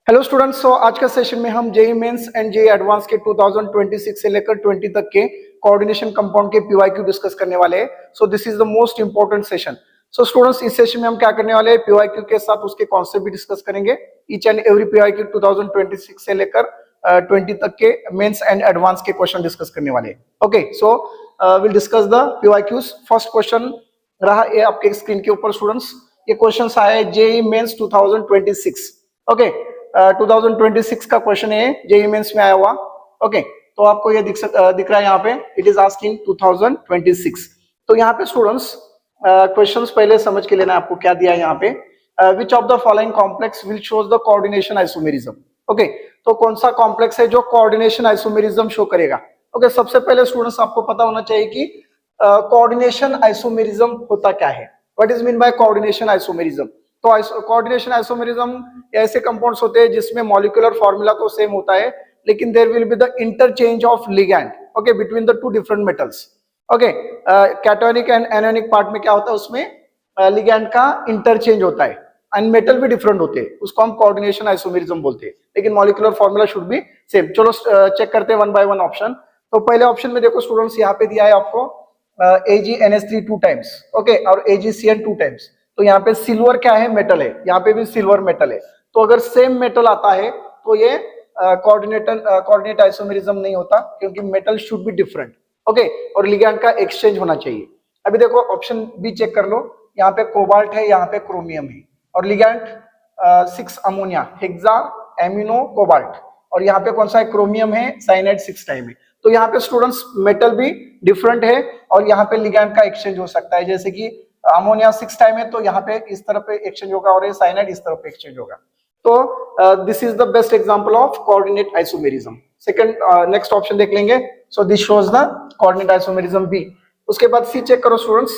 Hello students, सो आज का session में हम JEE mains and JEE advance के 2026 से लेकर 20 तक के कोऑर्डिनेशन कंपाउंड के पीवाईक्यू डिस्कस करने वाले हैं। So this is the most important session. So students, इस सेशन में हम क्या करने वाले हैं, पीवाईक्यू के साथ उसके कॉन्सेप्ट भी डिस्कस करेंगे। ईच एंड एवरी पीवाईक्यू 2026 से लेकर 20 तक के मेंस एंड एडवांस के क्वेश्चन डिस्कस करने वाले हैं। Okay, so will discuss the PYQs. First question रहा ये आपके स्क्रीन के ऊपर स्टूडेंट्स। ये क्वेश्चन आया है जेई मेंस 2026। ओके, 2026 का क्वेश्चन है, जेईई मेंस में आया हुआ। ओके, तो आपको ये दिख रहा है यहाँ पे, इट इज आस्किंग 2026। तो यहाँ पे स्टूडेंट्स क्वेश्चंस पहले समझ के लेना, आपको क्या दिया है यहाँ पे, विच of the following complex will shows the coordination isomerism. Okay, तो कौन सा कॉम्प्लेक्स है जो कोऑर्डिनेशन आइसोमेरिज्म शो करेगा। ओके, सबसे पहले स्टूडेंट्स आपको पता होना चाहिए कि कोऑर्डिनेशन आइसोमेरिज्म होता क्या है, what is mean by coordination isomerism. तो कोऑर्डिनेशन आइसोमेरिज्म ऐसे कंपाउंड्स होते हैं जिसमें मॉलिक्यूलर फॉर्मूला तो सेम होता है, लेकिन there will be the interchange of ligand, okay, between the two different metals. Okay, cationic and anionic part में क्या होता है, उसमें लिगैंड का इंटरचेंज होता है एंड मेटल भी डिफरेंट होते हैं, उसको हम कोऑर्डिनेशन आइसोमेरिज्म बोलते हैं, लेकिन molecular formula should be same. चलो चेक करते हैं वन बाय वन ऑप्शन। तो पहले ऑप्शन में देखो स्टूडेंट्स, यहाँ पे दिया है आपको AgNH3 2 टाइम्स, ओके, और AgCN 2 टाइम्स। तो यहाँ पे सिल्वर क्या है, मेटल है, यहाँ पे भी सिल्वर मेटल है। तो अगर सेम मेटल आता है तो ये कोऑर्डिनेट आइसोमेरिज्म नहीं होता, क्योंकि metal should be different. Okay, और लिगैंड का एक्सचेंज होना चाहिए। अभी देखो ऑप्शन बी चेक कर लो, यहाँ पे कोबाल्ट है, यहाँ पे क्रोमियम है, और ligand 6 ammonia hexa amino cobalt, और यहाँ पे कौन सा है, क्रोमियम है, साइनाइड 6 टाइम है। तो यहाँ पे स्टूडेंट्स मेटल भी डिफरेंट है, और यहाँ पे लिगैंड का एक्सचेंज हो सकता है, जैसे कि अमोनिया 6 टाइम है तो यहाँ पे इस तरफ पे एक्सचेंज होगा, और ये साइनाइड इस तरफ पे एक्सचेंज होगा। तो this is the best example of coordinate isomerism. Second, next option देख लेंगे। So this shows the coordinate isomerism B. उसके बाद सी चेक करो स्टूडेंट्स,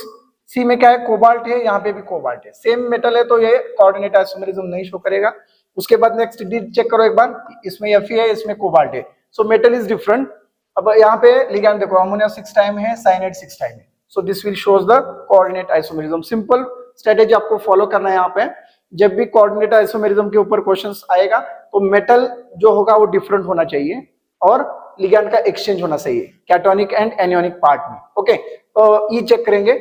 सी में क्या है, कोबाल्ट है, यहाँ पे भी कोबाल्ट है, सेम मेटल है, तो ये कोऑर्डिनेट आइसोमेरिज्म नहीं शो करेगा। उसके बाद नेक्स्ट डी चेक करो एक बार, इसमें Fe है, इसमें कोबाल्ट है, सो मेटल इज डिफरेंट। अब यहाँ पे लिगैंड देखो, अमोनिया 6 टाइम है, साइनाइड 6 टाइम है, so this will shows the coordinate isomerism. Simple strategy आपको फॉलो करना है यहाँ पे। जब भी कोऑर्डिनेट आइसोमेरिज्म के ऊपर क्वेश्चंस आएगा तो मेटल जो होगा वो डिफरेंट होना चाहिए, और लिगैंड का एक्सचेंज होना चाहिए कैटोनिक एंड एनियोनिक पार्ट में। ओके, तो ई चेक करेंगे।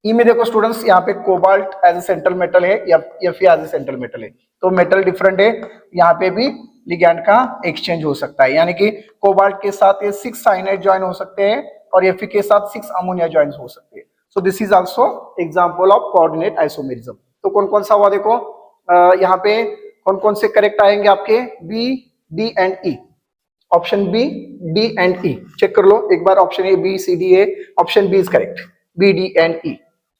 ई में देखो स्टूडेंट्स, यहाँ पे cobalt as a central metal है, या Fe as a central metal है, तो मेटल डिफरेंट है, यहाँ पे भी लिगैंड का एक्सचेंज हो सकता है, यानी कि कोबाल्ट के साथ ये 6 साइनाइड ज्वाइन हो सकते हैं, और Fe के साथ 6 अमोनिया ज्वाइन हो सकते हैं। So this is also example of coordinate isomerism. तो कौन कौन सा हुआ देखो, यहाँ पे कौन कौन से करेक्ट आएंगे आपके, B, D and E. Option B, D and E check कर लो एक बार। Option A, B, C, D, A, option B is correct, B, D and E.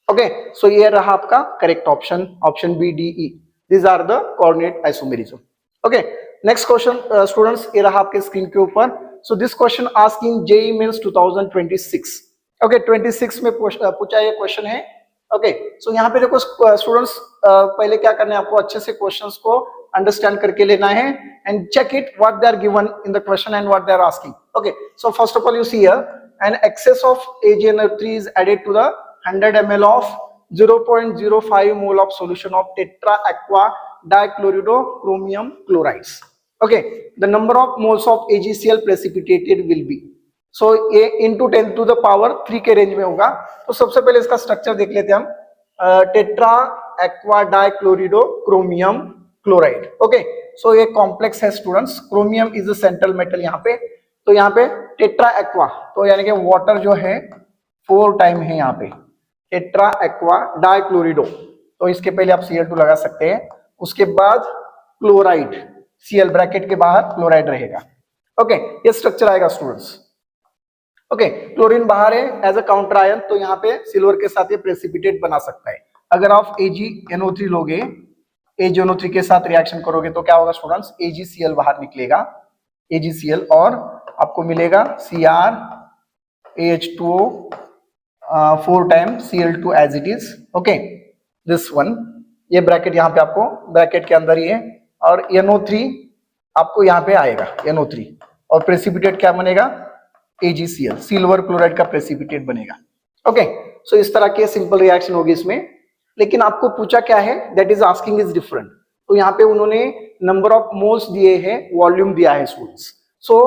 Okay, so ये रहा आपका correct option, option B, D, E, these are the coordinate isomerism. Okay, next question students, ये रहा आपके screen के ऊपर। So this question asking JEE Mains 2026। Okay, 26 में पूछा ये क्वेश्चन है। ओके, सो यहाँ पे देखो स्टूडेंट्स, पहले क्या करना है आपको, अच्छे से क्वेश्चंस को अंडरस्टैंड करके लेना है, and check it what they are given in the question and what they are asking. Okay, so first of all you see here, an excess of AgNO3 is added to the 100 ml of 0.05 mole of solution of tetra aqua dichloridochromium chlorides. Okay, the number of moles of AgCl precipitated will be, so ये into 10 to the power 3 के range में होगा। तो सबसे पहले इसका structure देख लेते हैं हम, tetra aqua डाइक्लोरिडोक्रोमियम chloride. Okay, so ये कॉम्प्लेक्स है students, chromium is the central metal यहाँ पे। तो यहाँ पे टेट्रा एक्वा, तो यानी कि वाटर जो है 4 टाइम है यहाँ पे, टेट्रा एक्वा डाइक्लोरिडो, तो इसके पहले आप Cl2 लगा सकते हैं। उसके बाद क्लोराइड, Cl ब्रैकेट के बाहर क्लोराइड रहेगा। ओके, ये स्ट्रक्चर आएगा स्टूडेंट्स। ओके, क्लोरीन बाहर है एज अ काउंटर आयन, तो यहाँ पे सिल्वर के साथ ये प्रेसिपिटेट बना सकता है। अगर आप AgNO3 लोगे, AgNO3 के साथ रिएक्शन करोगे तो क्या होगा स्टूडेंट्स, AgCl बाहर निकलेगा, AgCl, और आपको मिलेगा CrAH2O 4 time Cl2 as it is. Okay, this one, ये ब्रैकेट यहाँ पे आपको ब्रैकेट के अंदर ही है, और NO3 आपको यहाँ पे आएगा NO3, और प्रेसिपिटेट क्या बनेगा, AgCl, सिल्वर क्लोराइड का प्रेसिपिटेट बनेगा। ओके, सो इस तरह की सिंपल रिएक्शन होगी इसमें, लेकिन आपको पूछा क्या है, that is asking is different. तो यहाँ पे उन्होंने नंबर ऑफ मोल्स दिए हैं, वॉल्यूम दिया है स्टूडेंट्स। सो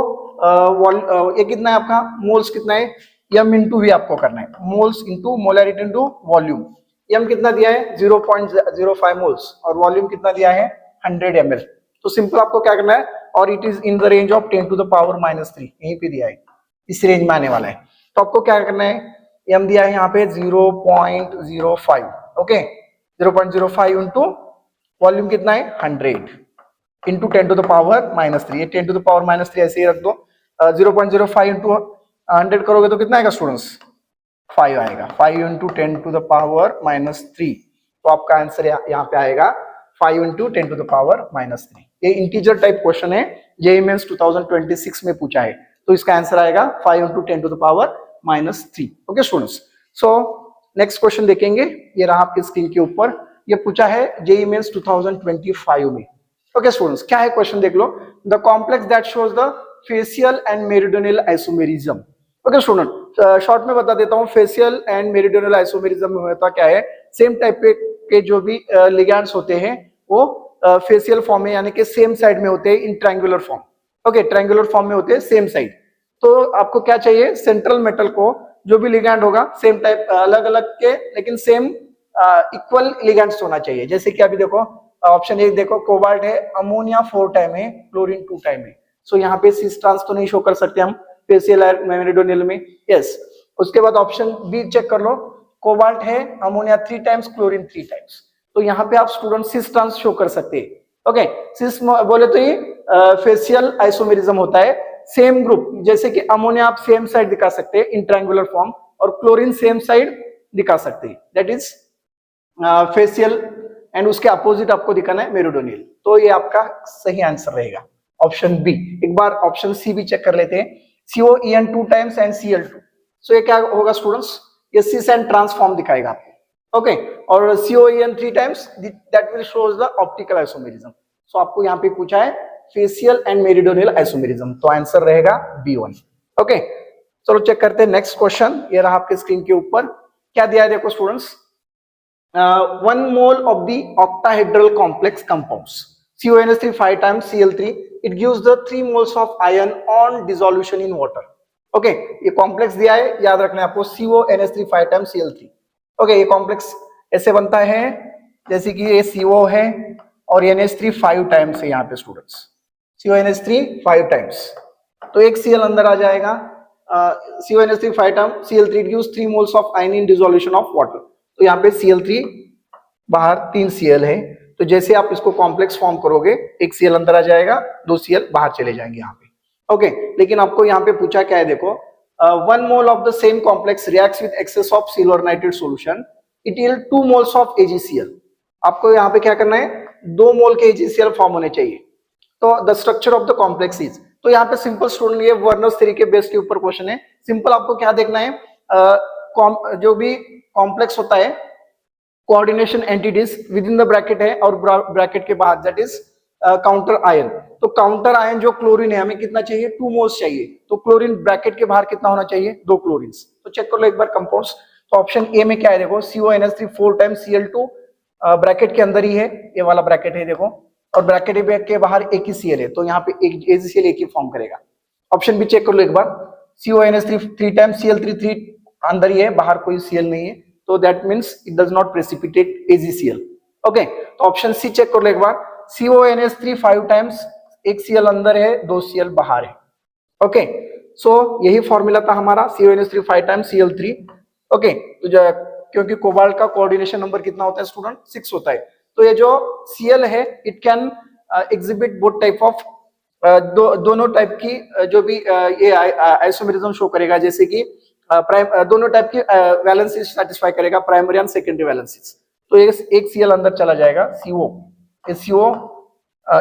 ये कितना है आपका, मोल्स कितना है, m इंटू वी आपको करना है, moles into molarity into volume. m कितना दिया है 0.05 मोल्स और वॉल्यूम कितना दिया है 100 ml। तो सिंपल आपको क्या करना है, और it is in the range of 10 to the power -3, यहीं पे दिया है, इस रेंज में आने वाला है। तो आपको क्या करना है, m दिया है यहाँ पे 0.05, ओके 0.05 इंटू वॉल्यूम कितना है 100 इंटू 10 टू द पावर -3, ये 10 टू द पावर -3 ऐसे ही रख दो। 0.05 इंटू 100 करोगे तो कितना आएगा स्टूडेंट्स, 5 आएगा, 5 इंटू 10 टू द पावर -3। तो आपका आंसर यहाँ पे आएगा 5 इंटू 10 टू द पावर -3। ये इंटीजर टाइप क्वेश्चन है, जेईई मेंस 2026 में पूछा है, तो इसका आंसर आएगा 5 into 10 to the power -3। Okay students, so next question देखेंगे, ये रहा आपकी स्क्रीन के ऊपर, ये पूछा है जेईई मेंस 2025 में। ओके स्टूडेंट्स, क्या है क्वेश्चन देख लो, the complex that shows the facial and meridional isomerism. Okay student, short में बता देता हूँ, फेशियल एंड मेरिडियनल आइसोमेरिज्म में होता क्या है, सेम टाइप के जो भी लिगैंड्स होते हैं वो फेशियल फॉर्म में यानी कि सेम साइड में होते हैं in triangular form. Okay, triangular form में होते हैं सेम साइड। तो आपको क्या चाहिए, सेंट्रल मेटल को जो भी लिगैंड होगा सेम टाइप, अलग अलग के लेकिन सेम इक्वल लिगैंड्स होना चाहिए। जैसे कि अभी देखो ऑप्शन ए देखो, कोबाल्ट है, अमोनिया 4 टाइम है, क्लोरीन 2 टाइम है। सो यहाँ पे सिस ट्रांस तो नहीं शो कर सकते हम फेशियल और मेरिडियनल में, यस। उसके बाद ऑप्शन बी चेक कर लो, कोबाल्ट है, अमोनिया 3 टाइम्स, क्लोरीन 3 टाइम्स। तो यहाँ पे आप स्टूडेंट सिस ट्रांस शो कर सकते हैं। ओके, सिस बोले तो ये फेशियल आइसोमेरिज्म होता है, सेम ग्रुप, जैसे कि अमोनिया आप सेम साइड दिखा सकते हैं इन ट्रायंगुलर फॉर्म, और क्लोरीन सेम साइड दिखा सकते हैं, दैट इज फेशियल, एंड उसके अपोजिट आपको दिखाना है मेरिडियनल। तो ये आपका सही आंसर रहेगा ऑप्शन बी। एक बार ऑप्शन सी भी चेक कर लेते हैं, COEN 2 टाइम्स एंड Cl2। सो ये क्या होगा स्टूडेंट्स, ये सिस एंड ट्रांसफॉर्म दिखाएगा आपको। ओके, और COEN 3 times, that will shows the optical isomerism. So आपको यहाँ पे पूछा है फेशियल एंड मेरिडियनल आइसोमेरिज्म, तो आंसर रहेगा B1। ओके, चलो चेक करते हैं नेक्स्ट क्वेश्चन, ये रहा आपके स्क्रीन के ऊपर, क्या दिया है देखो students, 1 mole of the octahedral complex compounds CONH3 5 times Cl3, it gives the 3 moles of iron on dissolution in water। Okay, ये कॉम्प्लेक्स दिया है, याद रखना है आपको, CONH3 5 times Cl3। ओके, ये कॉम्प्लेक्स ऐसे बनता है जैसे कि ये CO है और NH3 5 टाइम्स है यहाँ पे स्टूडेंट्स, CONH3 5 टाइम्स, तो एक Cl अंदर आ जाएगा, CONH3 5 times Cl3, it gives 3 moles of iron in dissolution of water। तो यहाँ पे Cl3 बाहर 3 Cl है, तो जैसे आप इसको कॉम्प्लेक्स फॉर्म करोगे, एक Cl अंदर आ जाएगा, 2 Cl बाहर चले जाएंगे यहाँ पे। ओके, लेकिन आपको यहाँ पे पूछा क्या है देखो, 1 mole of the same complex reacts with excess of silver nitrate solution, it yield 2 moles of AgCl। आपको यहाँ पे क्या करना है, 2 मोल के AgCl फॉर्म होने चाहिए। तो the structure of the complex is, तो यहाँ पे सिंपल स्टूडेंट, ये वर्नर्स थ्योरी के बेस के ऊपर क्वेश्चन है। सिंपल आपको क्या देखना है, जो भी कॉम्प्लेक्स होता है, coordination entities with in the bracket है और ब्रैकेट के बाहर, दैट इज काउंटर आयन। तो काउंटर आयन जो क्लोरीन है, हमें कितना चाहिए, 2 मोल्स चाहिए, तो क्लोरीन ब्रैकेट के बाहर कितना होना चाहिए, 2 क्लोरीन्स। तो चेक कर लो एक बार कंपाउंड्स। तो ऑप्शन ए में क्या है देखो, CONH3 4 टाइम्स Cl2, ब्रैकेट के अंदर ही है, ये वाला ब्रैकेट है देखो, और ब्रैकेट के बाहर एक ही Cl है, तो यहाँ पे एक AgCl एक ही फॉर्म करेगा। ऑप्शन बी चेक कर लो एक बार, CONH3 3 टाइम्स Cl3 3 अंदर ही है, बाहर कोई Cl नहीं है, तो that means it does not precipitate AgCl। Okay, तो ऑप्शन सी चेक कर लो एक बार, CONH3 5 टाइम्स, एक Cl अंदर है, 2 Cl बाहर है। ओके, सो यही फॉर्मूला था हमारा, CONH3 5 टाइम्स Cl3। ओके, तो क्योंकि कोबाल्ट का कोऑर्डिनेशन नंबर कितना होता है स्टूडेंट, 6 होता है, तो ये जो Cl है, it can exhibit both type of, दोनों टाइप की जो भी ये आइसोमेरिज्म शो करेगा, जैसे कि दोनों टाइप की वैलेंसीज सेटिस्फाई करेगा, प्राइमरी एंड सेकेंडरी वैलेंसीज। तो एक Cl अंदर चला जाएगा, CO,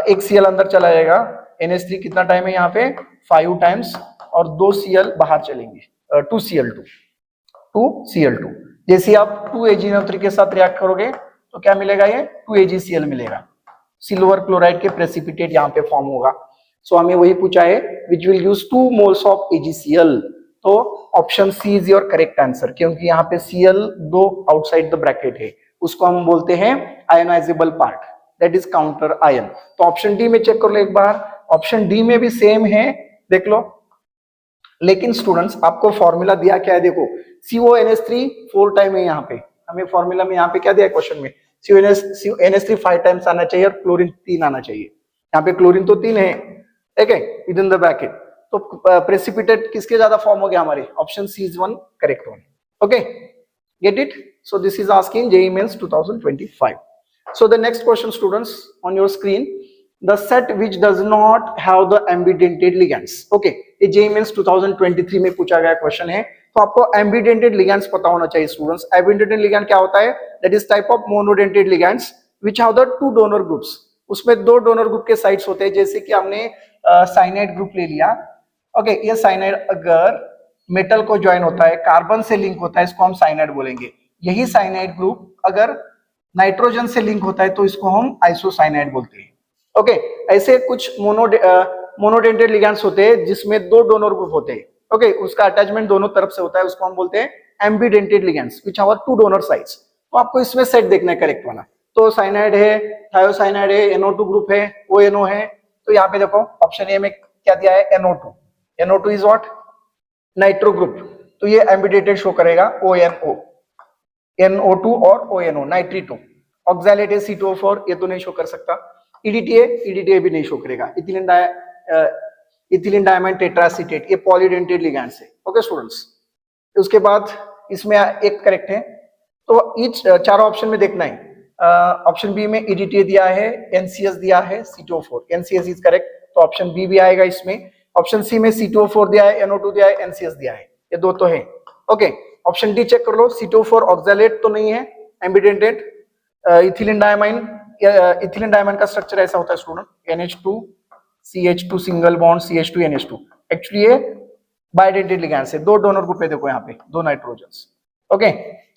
एक Cl अंदर चला जाएगा, NH3 कितना टाइम है यहाँ पे, 5 टाइम्स, और 2 Cl बाहर चलेंगे, 2 Cl2। जैसे आप 2 AgNO3 के साथ रिएक्ट करोगे तो क्या मिलेगा, ये 2 AgCl मिलेगा, सिल्वर क्लोराइड के प्रेसिपिटेट यहाँ पे फॉर्म होगा। सो हमें वही पूछा है, which will use 2 moles of AgCl। तो option C is your correct answer, क्योंकि यहाँ पे Cl 2 आउटसाइड द ब्रैकेट है, उसको हम बोलते हैं ionisable part. That is counter ion. तो ऑप्शन डी में चेक कर लो एक बार, ऑप्शन डी में भी सेम है, देख लो। लेकिन स्टूडेंट्स आपको फॉर्मूला दिया क्या है, देखो CONH3 4 टाइम है, यहाँ पे हमें फॉर्मूला में यहाँ पे क्या दिया है क्वेश्चन में, CONH3 5 टाइम्स आना चाहिए और क्लोरीन 3 आना चाहिए। यहाँ पे क्लोरीन तो 3 है, ठीक है, विद इन द ब्रैकेट। तो प्रेसिपिटेट किसके ज्यादा फॉर्म हो गया हमारे, option C is one correct one. Okay, get it. So this is asking JEE Mains 2025. So the next question students on your screen, the set which does not have the ambidentate ligands. Okay, ये JEE Mains 2023 में पूछा गया question है। तो आपको ambidentate ligands पता होना चाहिए स्टूडेंट्स। ambidentate ligand क्या होता है, that is type of monodentate ligands which have the two donor groups. उसमें दो डोनर ग्रुप के साइड्स होते हैं, जैसे कि हमने साइनाइड ग्रुप ले लिया। ओके, ये साइनाइड अगर मेटल को ज्वाइन होता है, कार्बन से लिंक होता है, इसको हम साइनाइड बोलेंगे। यही साइनाइड ग्रुप अगर नाइट्रोजन से लिंक होता है तो इसको हम आइसोसाइनाइड बोलते हैं। ओके, ऐसे कुछ मोनोडेंटेड लिगैंड्स होते हैं जिसमें दो डोनर ग्रुप होते हैं। ओके, उसका अटैचमेंट दोनों तरफ से होता है, उसको हम बोलते हैं ambidentate ligands which have two donor sides. तो आपको इसमें सेट देखना है करेक्ट वाला। तो साइनाइड है, थायोसाइनाइड है, NO2 ग्रुप है, ONO है। तो यहाँ पे देखो ऑप्शन ए में क्या दिया है, NO2। NO2 is what, nitro group. तो ये एम्बिडेंटेड शो करेगा ONO, NO2 और ONO, नाइट्री2। ऑक्सैलेट है C2O4, ये तो नहीं शो कर सकता। EDTA भी नहीं शो करेगा। इथिलीन डायमंड टेट्रासीटेट, ये पॉलीडेंटेड लिगैंड्स है। ओके स्टूडेंट्स, उसके बाद इसमें एक करेक्ट है। तो ईच चारों ऑप्शन में देखना है। ऑप्शन बी में EDTA दिया है, NCS दिया है, C2O4, NCS इज करेक्ट, तो ऑप्शन बी भी आएगा इसमें। ऑप्शन सी में C2O4 दिया है, NO2 दिया है, NCS दिया है, ये दो तो है। ओके, ऑप्शन डी चेक कर लो, C2O4 ऑक्सैलेट तो नहीं है, एम्बिडेंटेड। इथिलीन डायमंड का स्ट्रक्चर ऐसा होता है student, NH2 CH2 single bond CH2 NH2। Actually ये बाइडेंटेड लिगैंड्स है, दो डोनर ग्रुप है, देखो यहाँ पे दो नाइट्रोजन्स। ओके,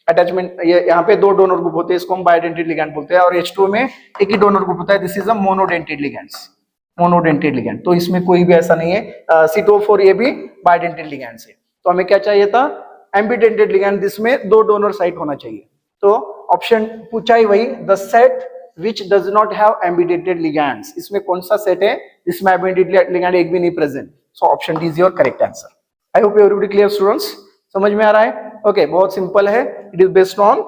अटैचमेंट ये यहाँ पे दो डोनर ग्रुप होते हैं, इसको हम बाइडेंटेड लिगैंड बोलते हैं। और H2 में एक ही डोनर ग्रुप होता है, this is a monodentate ligands, monodentate ligand. तो इसमें कोई भी ऐसा नहीं है। C2O4 ये भी बाइडेंटेड लिगैंड्स है। तो हमें क्या चाहिए था, एम्बिडेंटेड लिगैंड जिसमें दो डोनर साइट होना चाहिए। तो ऑप्शन पूछा ही वही, the set which does not have ambidentated ligands, इसमें कौन सा सेट है जिसमें एम्बिडेंटेड लिगैंड एक भी नहीं present. So option D is your correct answer. I hope everybody clear students, समझ में आ रहा है। ओके, बहुत सिंपल है, it is based on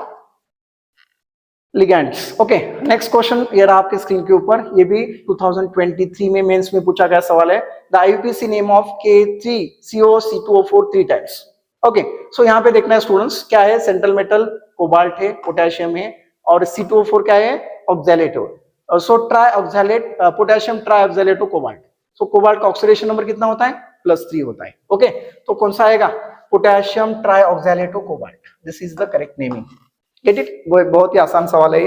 ligands. Okay, next question ये रहा आपके स्क्रीन के ऊपर, ये भी 2023 में मेंस में पूछा गया सवाल है। The IUPAC name of K3CO C2O4 3 times. Okay, so यहाँ पे देखना है स्टूडेंट्स, क्या है, सेंट्रल मेटल कोबाल्ट है, पोटेशियम है, और C2O4 क्या है, ऑक्सैलेट है। So tri oxalate, potassium tri oxalate cobalt. So cobalt का ऑक्सीडेशन नंबर कितना होता है, +3 होता है। ओके, तो कौन सा आएगा, potassium tri oxalate cobalt, this is the correct naming. Get it, बहुत ही आसान सवाल है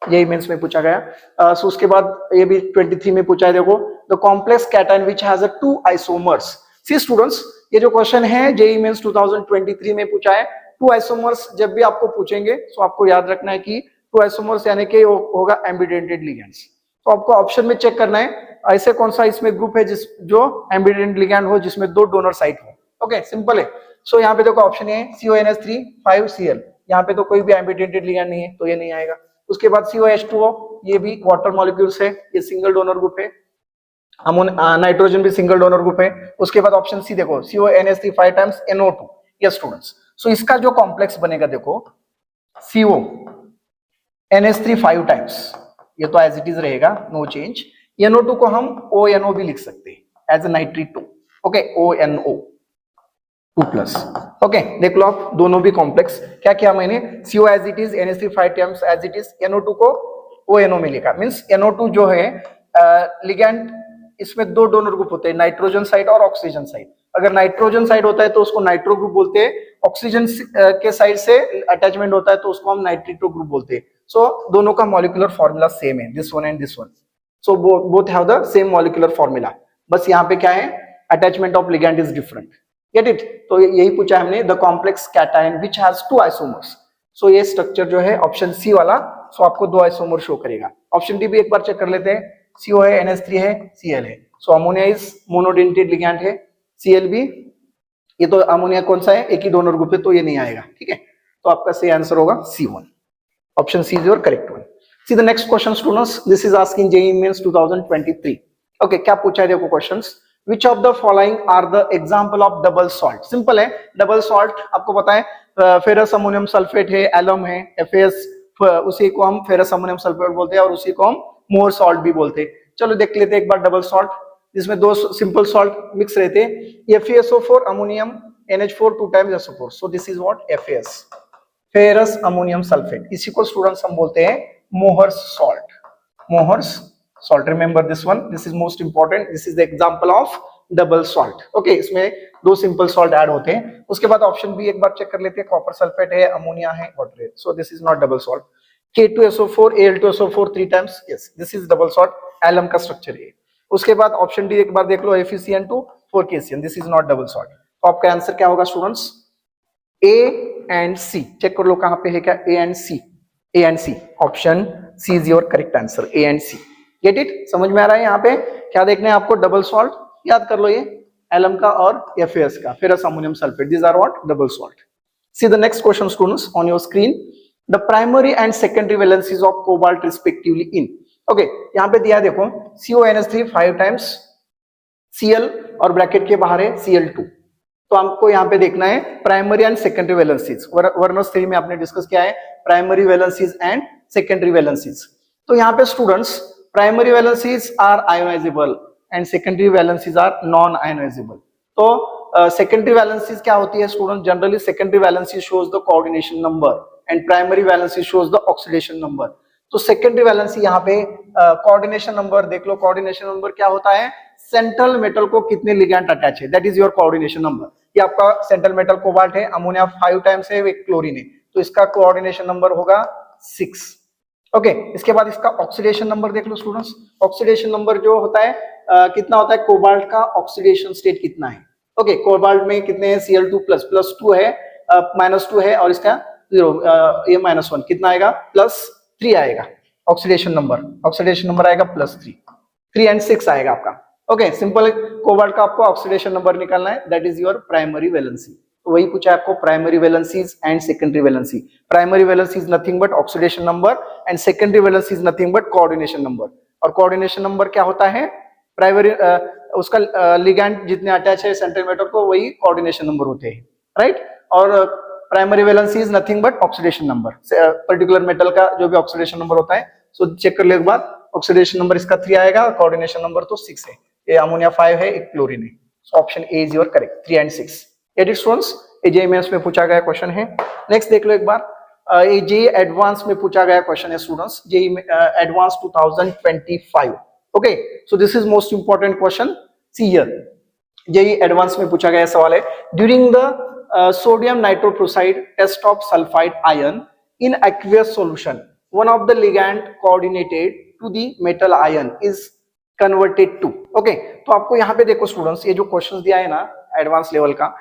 ये मेंस में पूछा गया। सो उसके बाद ये भी 23 में पूछा है, देखो the complex cation which has a 2 isomers. See students, ये जो क्वेश्चन है JEE Mains 2023 में पूछा है। 2 आइसोमर्स जब भी आपको पूछेंगे तो आपको याद रखना है कि 2 आइसोमर्स यानी कि होगा एम्बिडेंटेड लिगैंड्स। तो आपको ऑप्शन में चेक करना है ऐसे कौन सा इसमें ग्रुप है जो एम्बिडेंटेड लिगैंड हो, जिसमें दो डोनर साइट हो। ओके, सिंपल है। सो यहाँ पे देखो ऑप्शन है CONH3 5Cl, यहाँ पे तो कोई भी एम्बिडेंटेड लिगैंड नहीं है, तो ये नहीं आएगा। उसके बाद COH2O, ये भी वाटर मॉलिक्यूल्स है, ये सिंगल डोनर ग्रुप है। नाइट्रोजन भी सिंगल डोनर ग्रुप है। उसके बाद ऑप्शन सी देखो, CONH3 5 times NO2। Yes students, सो इसका जो कॉम्प्लेक्स बनेगा देखो, CONH3 5 टाइम्स, ये तो एज इट इज रहेगा, नो चेंज। NO2 को हम ONO भी लिख सकते हैं एज नाइट्री2। Okay, ONO 2+। ओके, देख लो आप दोनों भी कॉम्प्लेक्स। क्या किया मैंने, CO as it is, NH3 5 times as it is, NO2 को ONO में लिखा। मींस NO2 जो है लिगैंड, इसमें दो डोनर ग्रुप होते हैं, नाइट्रोजन साइड और ऑक्सीजन साइड। अगर नाइट्रोजन साइड होता है तो उसको नाइट्रो ग्रुप बोलते हैं, ऑक्सीजन के साइड से अटैचमेंट होता है तो उसको हम नाइट्रीटो ग्रुप बोलते हैं। सो दोनों का मॉलिक्यूलर फॉर्मूला सेम है, this one and this one. So both have the same molecular formula, बस यहाँ पे क्या है, attachment of ligand is different. Get it, तो यही पूछा हमने, the complex cation which has 2 isomers. So ये स्ट्रक्चर जो है ऑप्शन सी वाला, सो आपको 2 आइसोमर शो करेगा। ऑप्शन डी भी एक बार चेक कर लेते हैं, CO है, NH3 है, Cl है। सो अमोनिया इज मोनोडेंटेड लिगैंड है, Cl भी, ये तो अमोनिया कौन सा है, एक ही डोनर ग्रुप है, तो ये नहीं आएगा। ठीक है, तो आपका सही आंसर होगा C1, option C is your correct one. See the next question students, this is asking JEE Mains 2023. Okay, क्या पूछा है देखो questions. Which of the following are the example of double salt. Simple है, double salt आपको पता है, ferrous ammonium sulphate है, alum है, एफएस, उसी को हम फेरस अमोनियम सल्फेट बोलते हैं और उसी को हम मोर सॉल्ट भी बोलते हैं. चलो देख लेते हैं एक बार डबल सॉल्ट, जिसमें दो सिंपल सॉल्ट मिक्स रहते हैं. FeSO4 ammonium NH4 2 times SO4. So this is what FeS, ferrous ammonium sulphate. इसी को स्टूडेंट्स हम बोलते हैं Mohr's salt. Mohr's salt, remember this one, this is most important. This is the example of double salt. Okay, इसमें दो simple salt add होते हैं. उसके बाद ऑप्शन बी एक बार चेक कर लेते हैं. कॉपर सल्फेट है, अमोनिया है, वाटर है. So this is not double salt. K2SO4 Al2SO4 3 times, yes this is double salt. Alum का स्ट्रक्चर है. उसके बाद ऑप्शन डी एक बार देख लो, FeCN2 4KCN, this is not double salt. तो आपका आंसर क्या होगा students? A and C. Check कर लो कहां पे है क्या, A and C. A and C, option C is your correct answer. A and C. Get it? समझ में आ रहा है? यहाँ पे क्या देखना है आपको? Double salt. याद कर लो ये एलम का और FeS का, ferrous ammonium sulphate. These are what? Double salt. See the next question students on your screen. The primary and secondary valencies of cobalt respectively in. Okay, यहाँ पे दिया है देखो, CONH3 5 times Cl और bracket के बाहर है Cl2. तो हमको यहाँ पे देखना है primary and secondary valencies. Werner's theory में आपने डिस्कस किया है primary valencies and secondary valencies. तो यहाँ पे students primary valencies are ionisable and secondary valencies are non ionisable. तो सेकेंडरी वैलेंसीज क्या होती है student? Generally secondary valency shows the coordination number and primary valency shows the oxidation number. तो secondary valency यहाँ पे कोऑर्डिनेशन नंबर देख लो. Coordination number क्या होता है? सेंट्रल मेटल को कितने लिगैंड अटैच है, that is your coordination number. ये आपका सेंट्रल मेटल कोबाल्ट है, अमोनिया 5 times है, एक क्लोरीन है, तो इसका कोऑर्डिनेशन नंबर होगा 6. ओके, इसके बाद इसका ऑक्सीडेशन नंबर देख लो स्टूडेंट्स. ऑक्सीडेशन नंबर जो होता है कितना होता है? कोबाल्ट का ऑक्सीडेशन स्टेट कितना है? ओके, कोबाल्ट में कितने हैं? Cl2 प्लस 2 है, -2 है, और इसका 0, ये -1, कितना आएगा? +3 आएगा. ऑक्सीडेशन नंबर आएगा +3. 3 and 6 आएगा आपका. Okay, simple. कोबाल्ट का आपको ऑक्सीडेशन नंबर निकालना है, that is your primary valency. तो वही पूछा है आपको, primary valencies and secondary valency. Primary valency is nothing but oxidation number and secondary valency is nothing but coordination number. और कोऑर्डिनेशन नंबर क्या होता है? प्राइमरी उसका लिगैंड जितने अटैच है सेंट्रल मेटल को, वही कोऑर्डिनेशन नंबर होते हैं, राइट. और primary valency is nothing but oxidation number, particular metal का जो भी ऑक्सीडेशन नंबर होता है. सो चेक कर ले एक बार, ऑक्सीडेशन नंबर इसका 3 आएगा, कोऑर्डिनेशन नंबर तो 6 है. ये अमोनिया 5 है, एक क्लोरीन है. So option A is your correct. 3 and 6. एडिट स्टूडेंट्स, जेईई मेंस में पूछा गया क्वेश्चन है. नेक्स्ट देख लो एक बार, ये जेईई एडवांस में पूछा गया क्वेश्चन है students. JEE Advance 2025. Okay, so this is most important question. See here, JEE Advance में पूछा गया सवाल है. During the sodium nitroprusside test of sulphide ion in aqueous solution, one of the ligand coordinated to the metal ion is converted to. Okay, तो आपको यहाँ पे देखो स्टूडेंट्स, ये जो क्वेश्चंस दिया है ना एडवांस लेवल का,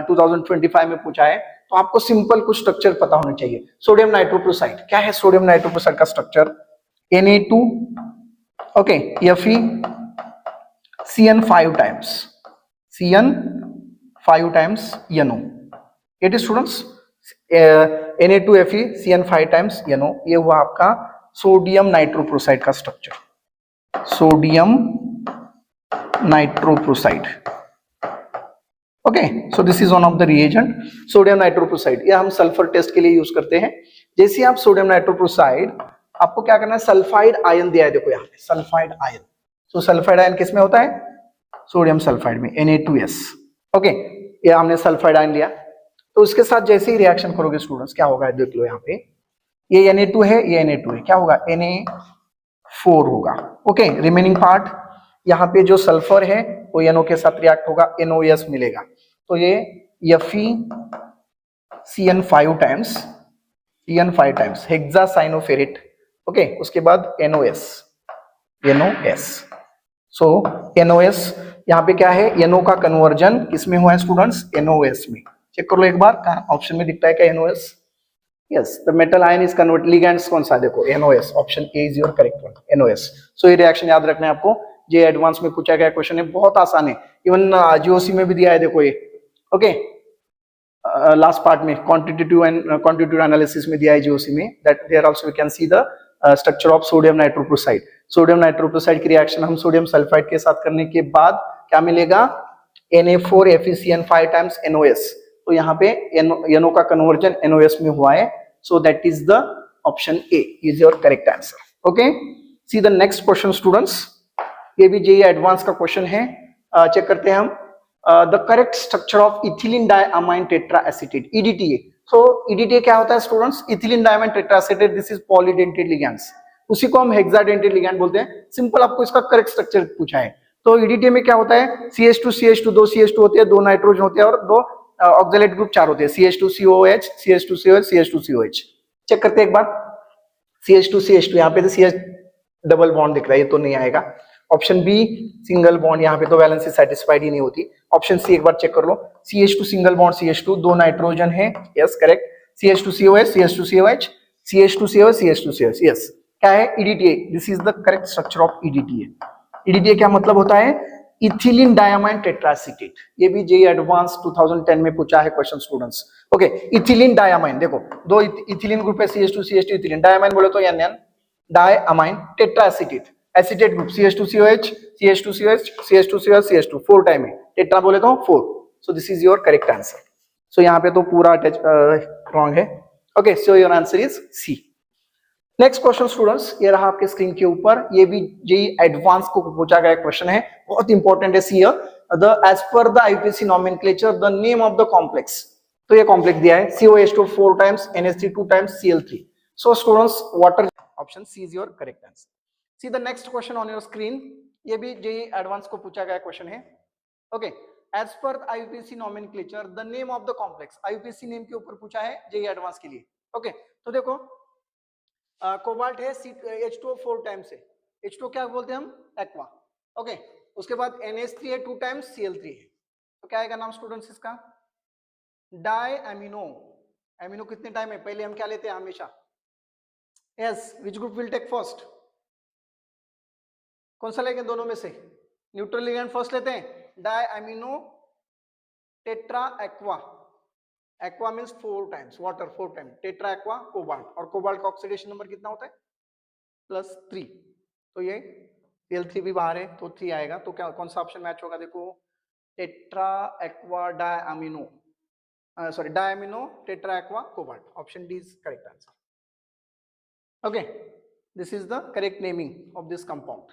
2025 में पूछा है, तो आपको सिंपल कुछ स्ट्रक्चर पता होना चाहिए. सोडियम नाइट्रोप्रोसाइड क्या है? सोडियम नाइट्रोप्रोसाइड का structure Na2, okay, Fe CN5 times, CN5 times NO. It is students, Na2Fe CN5 times NO. ये हुआ आपका सोडियम नाइट्रोप्रोसाइड का structure. Sodium nitroprusside. Okay, so this is one of the reagent. Sodium nitroprusside ये हम sulphur test के लिए use करते हैं. जैसे आप सोडियम नाइट्रोप्रोसाइड, आपको क्या करना है? सल्फाइड आयन दिया है, देखो यहाँ पे सल्फाइड आयन. तो सल्फाइड आयन किस में होता है? सोडियम सल्फाइड में, Na2S. ओके, ये हमने सल्फाइड आयन लिया, तो उसके साथ जैसे ही रिएक्शन करोगे स्टूडेंट्स, क्या होगा देख लो यहाँ पे. ये Na2 है, ये Na2 है, क्या होगा? Na4 होगा. ओके, रिमेनिंग पार्ट यहाँ पे जो सल्फर है वो NO के साथ रिएक्ट होगा, NOS मिलेगा. तो ये Fe CN5 times hexacyanoferrate. Okay, उसके बाद NOS. सो NOS यहाँ पे क्या है? NO का कन्वर्जन किसमें हुआ है स्टूडेंट्स? NOS में. चेक कर लो एक बार, कहाँ ऑप्शन में दिखता है क्या NOS? Yes, the metal ion is convert. Ligands कौन सा? देखो NOS. Option A is your correct one, NOS. सो ये रिएक्शन याद रखना है आपको. जे एडवांस में पूछा गया क्वेश्चन है, बहुत आसान है. इवन जीओसी में भी दिया है, देखो ये. ओके, लास्ट पार्ट में क्वांटिटेटिव एनालिसिस में दिया है जीओसी में, that there also we can see the structure of sodium nitrochloride. Sodium nitrochloride की रिएक्शन हम सोडियम सल्फाइड के साथ करने के बाद क्या मिलेगा, Na4FeCN 5 टाइम्स NOS। तो यहाँ पे NO का कन्वर्जन NOS में हुआ है, so that is the option A is your correct answer. Okay, see the next question students, ये भी जेईई एडवांस का क्वेश्चन है। चेक करते हैं हम, the correct structure of ethylene diamine tetra acetate EDTA। So EDTA क्या होता है students, ethylene diamine tetra acetate, this is polydentate ligands, उसी को हम हेक्साडेंटेड लिगैंड बोलते हैं। सिंपल आपको इसका करेक्ट स्ट्रक्चर पूछा है। तो EDTA में क्या होता है, CH2 दो CH2 होते हैं, दो नाइट्रोजन होते हैं और दो ऑक्सैलेट ग्रुप 4 होते हैं, CH2COH CH2COH CH2COH। चेक करते हैं एक बार, CH2 यहाँ पे तो CH डबल बॉन्ड दिख रहा है, ये तो नहीं आएगा। ऑप्शन बी सिंगल बॉन्ड, यहाँ पे तो वैलेंसी सेटिस्फाइड ही नहीं होती। ऑप्शन सी एक बार चेक कर लो, CH2 सिंगल बॉन्ड CH2, दो नाइट्रोजन है, yes correct. CH2COH CH2COH CH2COH CH2COH, yes. क्या है, EDTA, this is the correct structure of EDTA। EDTA क्या मतलब होता है, इथिलीन डायअमाइन टेट्राएसीटेट। ये भी जेईई एडवांस 2010 में पूछा है question students. Okay, ethylene diamine, देखो दो इथिलीन ग्रुप है, CH2 CH2 इथिलीन, डायअमाइन बोले तो NN, diamine tetraacetate, acetate group CH2COH CH2COH CH2COH CH2, 4 time है, टेट्रा बोले तो 4, so this is your correct answer. So यहाँ पे तो पूरा रॉन्ग है। Okay, so your answer is C. Next question students, ये रहा आपके स्क्रीन के ऊपर, ये भी जेईई एडवांस को पूछा गया क्वेश्चन है, बहुत इंपॉर्टेंट है। See the as per the IPC nomenclature the name of the complex, तो ये कॉम्प्लेक्स दिया है COH2 4 times NH3 2 times Cl3। So students water, option C is your correct answer. See the next question on your screen, ये भी JEE Advance को पूछा गया question है। Okay, as per IUPAC nomenclature the name of the complex, IUPAC name के ऊपर पूछा है जेईई एडवांस के लिए। ओके, तो देखो कोबाल्ट है H2O 4 टाइम्स है, H2O क्या बोलते हैं हम, एक्वा। ओके, उसके बाद NH3 है 2 टाइम्स Cl3 है, तो क्या आएगा नाम स्टूडेंट्स इसका, डाई एमिनो। एमिनो कितने टाइम है, पहले हम क्या लेते हैं हमेशा, yes, which group will take first, कौन सा लेंगे दोनों में से, न्यूट्रल लिगैंड फर्स्ट लेते हैं, di amino tetra aqua, aqua means 4 times, water 4 time, tetra aqua cobalt, और कोबाल्ट का ऑक्सीडेशन नंबर कितना होता है, +3, तो ये Cl3 भी बाहर है तो 3 आएगा। तो क्या कौन सा ऑप्शन मैच होगा, देखो tetra aqua diamino, sorry diamino tetra aqua cobalt, option D is correct answer. Okay, this is the correct naming of this compound.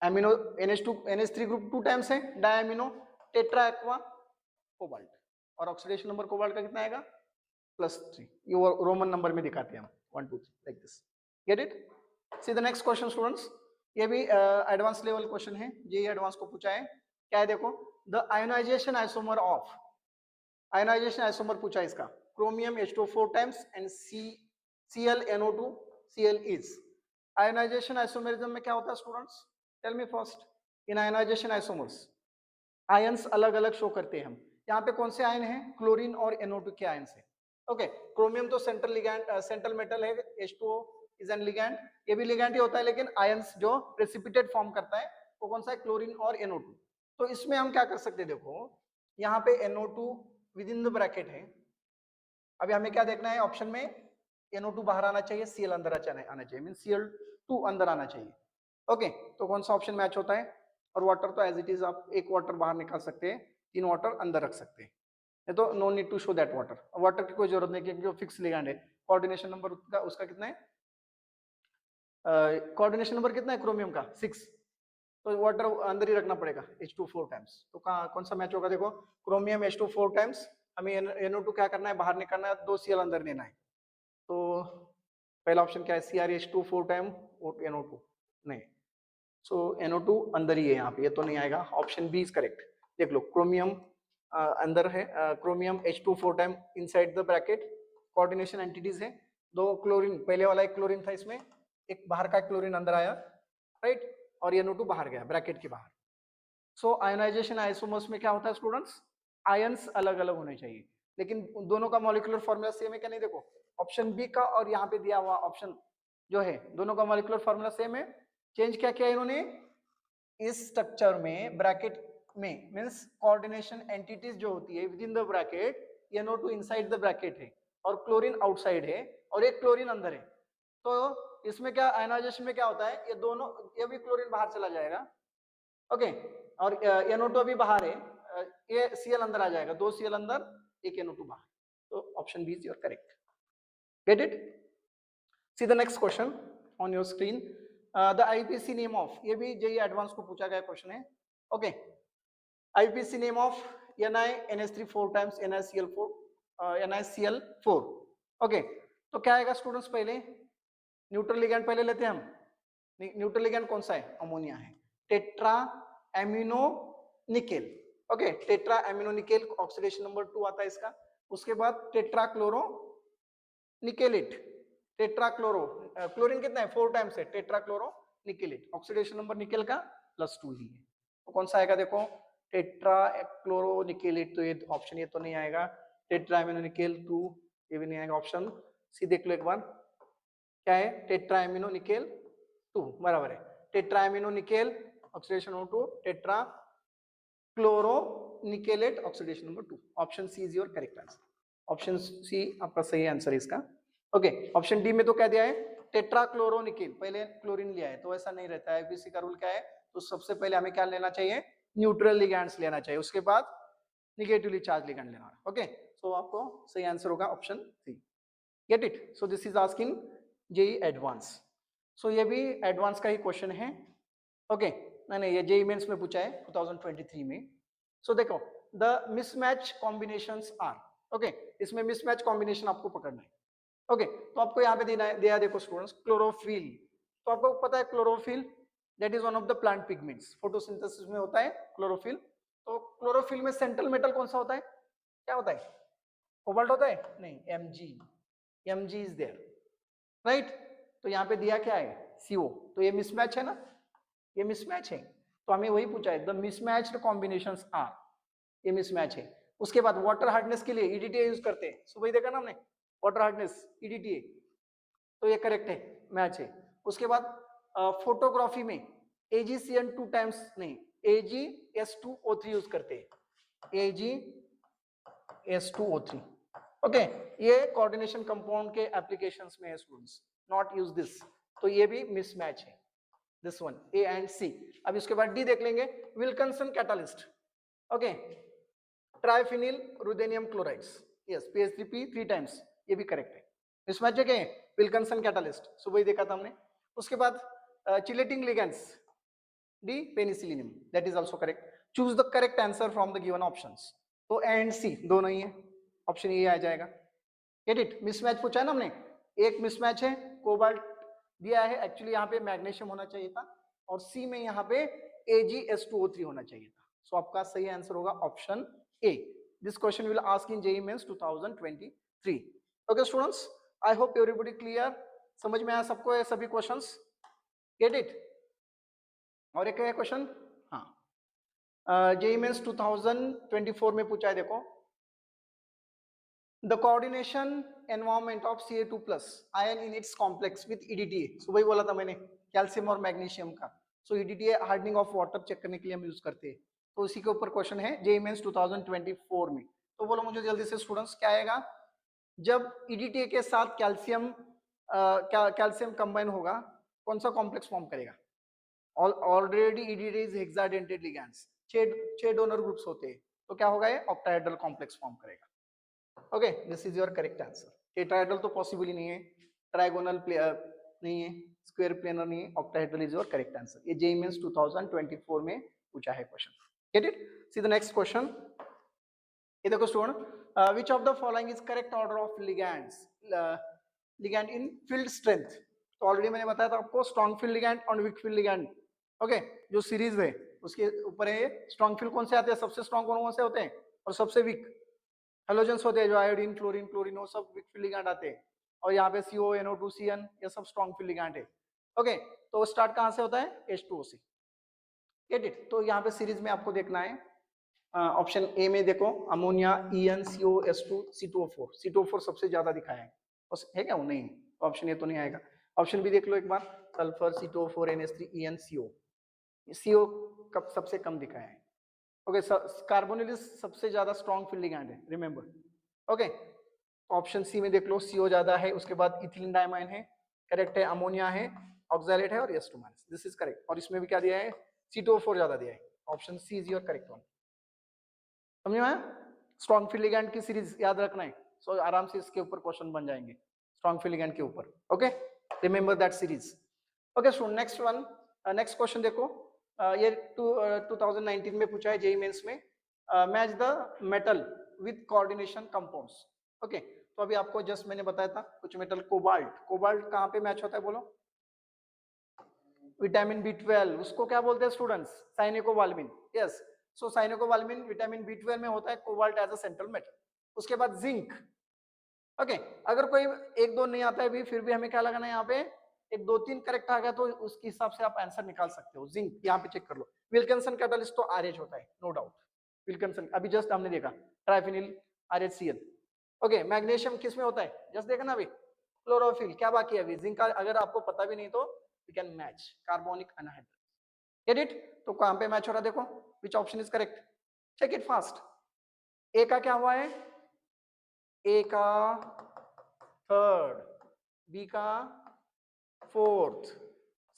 Amino NH3 group 2 times है, डायअमीनो टेट्रा एक्वा कोबाल्ट, और oxidation number cobalt का कितना आएगा, +3। ये Roman number में दिखाते हैं हम, 1 2 3 like this, get it. See the next question students, ये भी एडवांस लेवल क्वेश्चन है, जेईई एडवांस को पूछा है। क्या है देखो, the ionisation isomer of, ionisation isomer पूछा है इसका, chromium H2O 4 times and ClNO2 Cl is. Ionisation isomerism में क्या होता है students, tell me first, in ionisation isomers ions अलग अलग शो करते हैं हम। यहाँ पे कौन से आयन है, क्लोरीन और NO2 के आयंस है। ओके, क्रोमियम तो सेंट्रल लिगैंड, सेंट्रल मेटल है, H2O इज एन लिगैंड, ये भी लिगैंड ही होता है, लेकिन आयंस जो प्रेसिपिटेट फॉर्म करता है वो कौन सा है, क्लोरीन और NO2। तो इसमें हम क्या कर सकते हैं, देखो यहाँ पे NO2 with in the bracket है, अभी हमें क्या देखना है, ऑप्शन में NO2 बाहर आना चाहिए, Cl अंदर आना चाहिए, मीन Cl2 अंदर आना चाहिए। ओके, तो कौन सा ऑप्शन मैच होता है, और वाटर तो एज इट इज आप एक वाटर बाहर निकाल सकते हैं, 3 वाटर अंदर रख सकते हैं, ये तो no need to show that water, water की कोई जरूरत नहीं क्योंकि वो फिक्स लिगैंड है। कोऑर्डिनेशन नंबर उसका कितना है, कोऑर्डिनेशन नंबर कितना है क्रोमियम का, 6, तो वाटर अंदर ही रखना पड़ेगा H2 4 टाइम्स। तो कौन सा मैच होगा, देखो क्रोमियम H2 4 टाइम्स, हमें NO2 क्या करना है, बाहर निकालना है, 2 Cl अंदर लेना है, तो पहला ऑप्शन क्या है, CrH2 4 टाइम NO2 नहीं, सो NO2 अंदर ही है यहाँ पे, ये तो नहीं आएगा, ऑप्शन बी इज करेक्ट। देख लो क्रोमियम अंदर है, chromium H2 4 time inside the bracket, coordination entities है, 2 क्लोरीन, पहले वाला एक क्लोरीन था, इसमें एक बाहर का क्लोरीन अंदर आया, राइट, और NO2 बाहर गया ब्रैकेट के बाहर। सो आयोनाइजेशन आइसोमर्स में क्या होता है स्टूडेंट्स, आयंस अलग अलग होने चाहिए, लेकिन दोनों का मॉलिक्यूलर फॉर्मूला सेम है क्या, नहीं, देखो ऑप्शन बी का और यहाँ पे दिया हुआ ऑप्शन जो है, दोनों का मॉलिक्यूलर फॉर्मूला सेम है, चेंज क्या किया इन्होंने, इस स्ट्रक्चर में ब्रैकेट में मींस कोऑर्डिनेशन एंटिटीज जो होती है within the bracket, NO2 inside the bracket है और क्लोरीन आउटसाइड है और एक क्लोरीन अंदर है, तो इसमें क्या आयनाइजेशन में क्या होता है, ये दोनों, ये भी क्लोरीन बाहर चला जाएगा, ओके, और NO2 अभी बाहर है, ये Cl अंदर आ जाएगा, 2 Cl अंदर, एक NO2 बाहर, तो option B is your correct. Get it? See the next question on your screen, the IPC name of, ये भी जेईई एडवांस को पूछा गया क्वेश्चन है, okay, IPC name of NiNH3 4 times NiCl4, NiCl4, okay, तो क्या आएगा स्टूडेंट्स, पहले न्यूट्रल लिगैंड पहले लेते हैं हम, न्यूट्रल लिगैंड कौन सा है, अमोनिया है, tetra amino nickel, okay, tetra amino nickel oxidation number 2 आता है इसका, उसके बाद tetra chloro nickelate, tetra chloro, chlorine कितना है 4 टाइम्स है, tetra chloro nickelate, oxidation number nickel का +2 ही है, तो कौन सा आएगा देखो, टेट्रा क्लोरो निकेलेट, तो ये ऑप्शन ये तो नहीं आएगा, टेट्रा एमिनो निकेल 2 ये भी नहीं आएगा, ऑप्शन सी देख लो एक बार, क्या है, टेट्रा एमिनो निकेल 2 बराबर है, tetra amino nickel oxidation number 2, tetra chloro nickelate oxidation number 2, option C is your correct answer, option C आपका सही आंसर इसका, ओके। ऑप्शन डी में तो क्या दिया है, टेट्रा क्लोरो निकेल, पहले क्लोरीन लिया है, तो ऐसा नहीं रहता है, IPC का रूल क्या है, तो सबसे पहले हमें क्या लेना चाहिए, न्यूट्रल लिगैंड्स लेना चाहिए, उसके बाद निगेटिवली चार्ज लिगैंड लेना है, ओके, सो आपको सही आंसर होगा option C. Get it? So this is asking JEE advance, so ये भी एडवांस का ही क्वेश्चन है, ओके, नहीं ये जेईई मेंस में पूछा है 2023 में, सो देखो, the mismatch combinations are, okay, इसमें मिसमैच कॉम्बिनेशन आपको पकड़ना है, ओके, तो आपको यहाँ पे देना है, दिया देखो स्टूडेंट्स, क्लोरोफिल, तो आपको पता है chlorophyll that is one of the plant pigments, photosynthesis में होता है क्लोरोफिल, तो क्लोरोफिल में सेंट्रल मेटल कौन सा होता है, क्या होता है, कोबाल्ट होता है, नहीं, Mg इज देयर, राइट, तो यहाँ पे दिया क्या है, CO, तो ये मिसमैच है ना, ये मिसमैच है, तो हमें वही पूछा है, द मिसमैच्ड कॉम्बिनेशंस आर, ये मिसमैच है, उसके बाद वाटर हार्डनेस के लिए EDTA यूज करते हैं, सुबह ही देखा ना हमने, वाटर हार्डनेस EDTA, तो ये करेक्ट है, मैच है, उसके बाद फोटोग्राफी में AgCN 2 टाइम्स नहीं, AgS2O3 यूज करते हैं, AgS2O3, ओके, ये कोऑर्डिनेशन कंपाउंड के एप्लीकेशंस में है स्टूडेंट्स, नॉट यूज दिस, तो ये भी मिसमैच है, this one A and C। अब इसके बाद D देख लेंगे, Wilkinson catalyst, okay, triphenyl ruthenium chlorides, yes, PH3P 3 times, ये भी करेक्ट है, मिसमैच है क्या, विल्किंसन कैटालिस्ट, सुबह ही देखा था हमने, उसके बाद chelating ligands, D penicillamine, that is also correct, choose the correct answer from the given options, तो A एंड C दोनों ही है, ऑप्शन ये आ जाएगा। Get it? मिसमैच पूछा है ना हमने, एक मिसमैच है, कोबाल्ट दिया है, एक्चुअली यहाँ पे मैग्नीशियम होना चाहिए था, और सी में यहाँ पे AgS2O3 होना चाहिए था, सो आपका सही आंसर होगा option A. This question will ask in JEE Mains 2023। Okay students, I hope everybody clear, समझ में आया सबको ये सभी क्वेश्चंस? Get it? और एक क्वेश्चन, हाँ, जेईई मेंस 2024 में पूछा है, देखो, the coordination environment of Ca2 plus ion in its complex with EDTA, सुबह ही बोला था मैंने, कैल्शियम और मैग्नीशियम का, so EDTA hardening of water check करने के लिए हम यूज करते हैं, तो इसी के ऊपर क्वेश्चन है जेईई मेंस 2024 में, तो बोलो मुझे जल्दी से स्टूडेंट्स, क्या आएगा जब EDTA के साथ कैल्शियम कैल्शियम कंबाइन होगा, कौन सा कॉम्प्लेक्स फॉर्म करेगा? Already EDTA is hexadentate ligands, 6 donor groups होते हैं, तो क्या होगा, ये ऑक्टाहेड्रल कॉम्प्लेक्स फॉर्म करेगा। Okay, this is your correct answer. Tetrahedral तो पॉसिबल ही नहीं है, ट्राइगोनल नहीं है, स्क्वायर प्लेनर नहीं है, octahedral is your correct answer. ये जेईई मेंस 2024 में पूछा है question. Gate it? See the next question, ये देखो student, which of the following is correct order of ligands, ligand in field strength, तो ऑलरेडी मैंने बताया था आपको, स्ट्रॉन्ग फील्ड लिगैंड और वीक फील्ड लिगैंड, ओके, जो सीरीज है उसके ऊपर है, स्ट्रॉन्ग फील्ड कौन से आते हैं, सबसे स्ट्रॉन्ग कौन से होते हैं, और सबसे वीक हेलोजेंस होते हैं, जो आयोडीन, क्लोरीन, क्लोरीन, वो सब वीक फील्ड लिगैंड आते हैं, और यहाँ पे CO, NO2, CN, ये सब स्ट्रॉन्ग फील्ड लिगैंड है। ओके, तो स्टार्ट कहाँ से होता है, H2O से। Gate it? तो यहाँ पे सीरीज में आपको देखना है, ऑप्शन ए में देखो, ammonia, EN, CO, H2, C2O4, C2O4 सबसे ज्यादा दिखाया है क्या? वो नहीं, ऑप्शन ए तो नहीं आएगा। ऑप्शन बी देख लो एक बार, sulphur, C2O4, NH3, EN, CO, CO कब सबसे कम दिखाया है। ओके, कार्बोनिल सबसे ज्यादा स्ट्रॉन्ग फील्ड लिगैंड है, रिमेंबर। ओके, ऑप्शन सी में देख लो, CO ज्यादा है, उसके बाद इथिलीन डायमाइन है, करेक्ट है, अमोनिया है, ऑक्सैलेट है और S2 minus, this is correct. और इसमें भी क्या दिया है, C2O4 ज्यादा दिया है, option C is your correct one. समझ में आया? स्ट्रॉन्ग फील्ड लिगैंड की सीरीज याद रखना है, सो आराम से इसके ऊपर क्वेश्चन बन जाएंगे, स्ट्रॉन्ग फील्ड लिगैंड के ऊपर। Okay, remember that series. Okay student, next one, next question देखो, ये 2019 में पूछा है जेईई मेंस में, match the metal with coordination compounds. Okay, तो अभी आपको जस्ट मैंने बताया था कुछ मेटल, कोबाल्ट, कोबाल्ट कहाँ पे मैच होता है बोलो? विटामिन B12, उसको क्या बोलते हैं students? Cyanocobalamin. Yes, so cyanocobalamin vitamin B12 में होता है, cobalt as a central metal. उसके बाद जिंक। ओके, अगर कोई एक दो नहीं आता है भी, फिर भी हमें क्या लगाना है यहाँ पे, एक दो तीन करेक्ट आ गया तो उसके हिसाब से आप आंसर निकाल सकते हो। जिंक यहाँ पे चेक कर लो, विल्किंसन कैटलिस्ट तो RH होता है, नो डाउट। विल्किंसन अभी जस्ट हमने देखा, ट्राइफिनिल RHCl। ओके, मैग्नीशियम किस में होता है, जस्ट देखा ना अभी, क्लोरोफिल। क्या बाकी है अभी, जिंक का अगर आपको पता भी नहीं तो you can match, carbonic anhydrate. Get it? तो कहां पे मैच हो रहा है देखो, which option is correct, check it fast. A का क्या हुआ है, ए का थर्ड, बी का फोर्थ,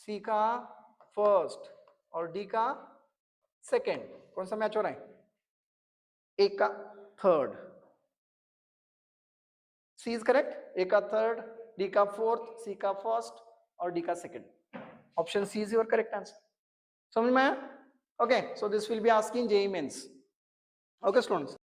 सी का फर्स्ट और डी का सेकेंड। कौन सा मैच हो रहा है? ए का third, C is correct, A का थर्ड, डी का फोर्थ, सी का फर्स्ट और डी का second. Option C is your correct answer. समझ में आया? Okay, so this will be asking JEE Mains. Okay students,